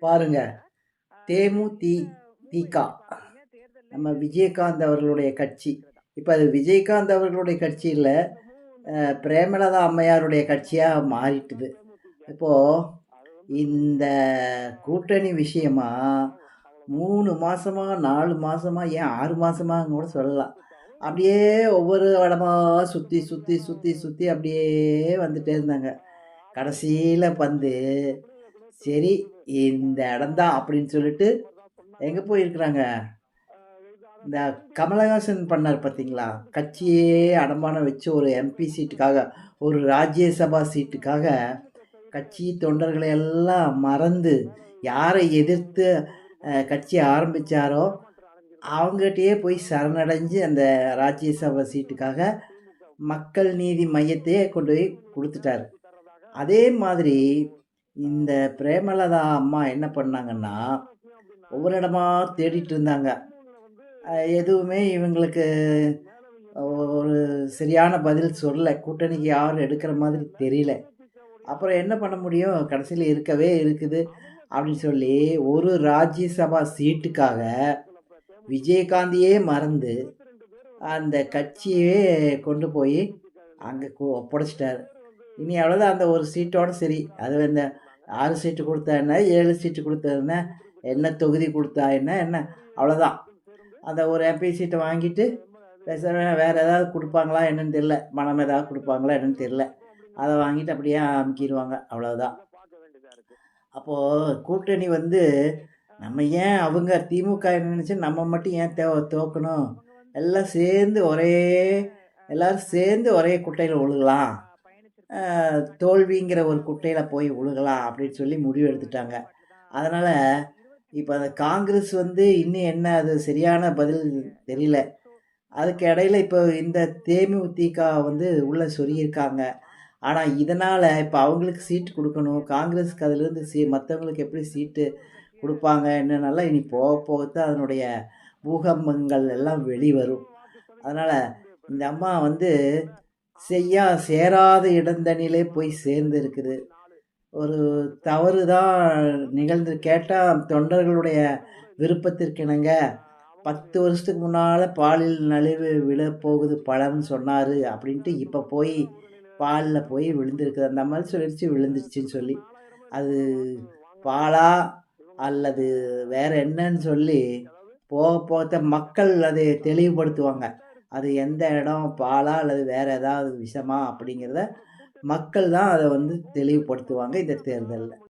பாருங்க, தேமுதிக நம்ம விஜயகாந்த் அவர்களுடைய கட்சி. இப்போ அது விஜயகாந்த் அவர்களுடைய கட்சி இல்லை, பிரேமலதா அம்மையாருடைய கட்சியாக மாறிட்டுது. இப்போது இந்த கூட்டணி விஷயமா 3 மாதமா 4 மாதமா ஏன் 6 மாதமான்னு கூட சொல்லலாம். அப்படியே ஒவ்வொரு இடமா சுற்றி சுற்றி சுற்றி சுற்றி அப்படியே வந்துட்டே இருந்தாங்க. கடைசியில் வந்து சரி இந்த இடம்தான் அப்படின்னு சொல்லிட்டு எங்கே போயிருக்கிறாங்க, இந்த கமலஹாசன் பண்ணார் பார்த்தீங்களா, கட்சியே அடமானம் வச்சு ஒரு எம்பி சீட்டுக்காக, ஒரு ராஜ்யசபா சீட்டுக்காக கட்சி தொண்டர்களை எல்லாம் மறந்து யாரை எதிர்த்து கட்சி ஆரம்பித்தாரோ அவங்ககிட்டயே போய் சரணடைஞ்சு அந்த ராஜ்யசபா சீட்டுக்காக மக்கள் நீதி மையத்தையே கொண்டு போய் கொடுத்துட்டாரு. அதே மாதிரி இந்த பிரேமலதா அம்மா என்ன பண்ணாங்கன்னா, ஒவ்வொரு இடமா தேடிட்டு இருந்தாங்க. எதுவுமே இவங்களுக்கு ஒரு சரியான பதில் சொல்லலை. கூட்டணிக்கு யாரும் எடுக்கிற மாதிரி தெரியல. அப்புறம் என்ன பண்ண முடியும், கடைசியில் இருக்கவே இருக்குது அப்படின்னு சொல்லி ஒரு ராஜ்யசபா சீட்டுக்காக விஜயகாந்தையே மறந்து அந்த கட்சியே கொண்டு போய் அங்கே ஒப்படைச்சிட்டாரு. இனி அவ்வளோதான், அந்த ஒரு சீட்டோடு சரி. அது இந்த 6 சீட்டு கொடுத்தா என்ன, 7 சீட்டு கொடுத்தா என்ன தொகுதி கொடுத்தா என்ன அவ்வளோதான். அந்த ஒரு எம்பி சீட்டை வாங்கிட்டு வேறு ஏதாவது கொடுப்பாங்களா என்னன்னு தெரில, மனம் ஏதாவது கொடுப்பாங்களா என்னன்னு தெரில, அதை வாங்கிட்டு அப்படியே அமுக்கிடுவாங்க, அவ்வளோதான். அப்போது கூட்டணி வந்து நம்ம ஏன் அவங்க திமுக நினச்சி நம்ம மட்டும் ஏன் தோக்கணும், எல்லாம் சேர்ந்து எல்லோரும் சேர்ந்து ஒரே குட்டையில் விழுகலாம், தோல்விங்கிற ஒரு குட்டையில் போய் விழுகலாம் அப்படின்னு சொல்லி முடிவு எடுத்துட்டாங்க. அதனால் இப்போ அந்த காங்கிரஸ் வந்து இன்னும் என்ன அது சரியான பதில் தெரியல. அதுக்கு இடையில இப்போ இந்த தேமுதிக வந்து உள்ளே சொருகியிருக்காங்க. ஆனால் இதனால் இப்போ அவங்களுக்கு சீட்டு கொடுக்கணும், காங்கிரஸுக்கு அதிலேருந்து மற்றவங்களுக்கு எப்படி சீட்டு கொடுப்பாங்க என்னென்னலாம் இனி போக போகத்தான் அதனுடைய பூகம்பங்கள் எல்லாம் வெளிவரும். அதனால் இந்த அம்மா வந்து சேராத இடந்தனிலே போய் சேர்ந்து இருக்குது. ஒரு தவறு தான் நிகழ்ந்து. கேட்டால் தொண்டர்களுடைய விருப்பத்திற்கிணங்க 10 வருஷத்துக்கு முன்னால் பாலில் நழுவி விழப்போகுது பழம்னு சொன்னார் அப்படின்ட்டு இப்போ போய் பாலில் போய் விழுந்திருக்குது. அந்த மாதிரி சொல்லிடுச்சு விழுந்துருச்சுன்னு சொல்லி, அது பாலா அல்லது வேறு என்னன்னு சொல்லி போக போக மக்கள் அதை தெளிவுபடுத்துவாங்க. அது எந்த இடம் பாலா அல்லது வேறு ஏதாவது விஷமா அப்படிங்கிறத மக்கள் தான் அதை வந்து தெளிவுபடுத்துவாங்க இந்த தேர்தலில்.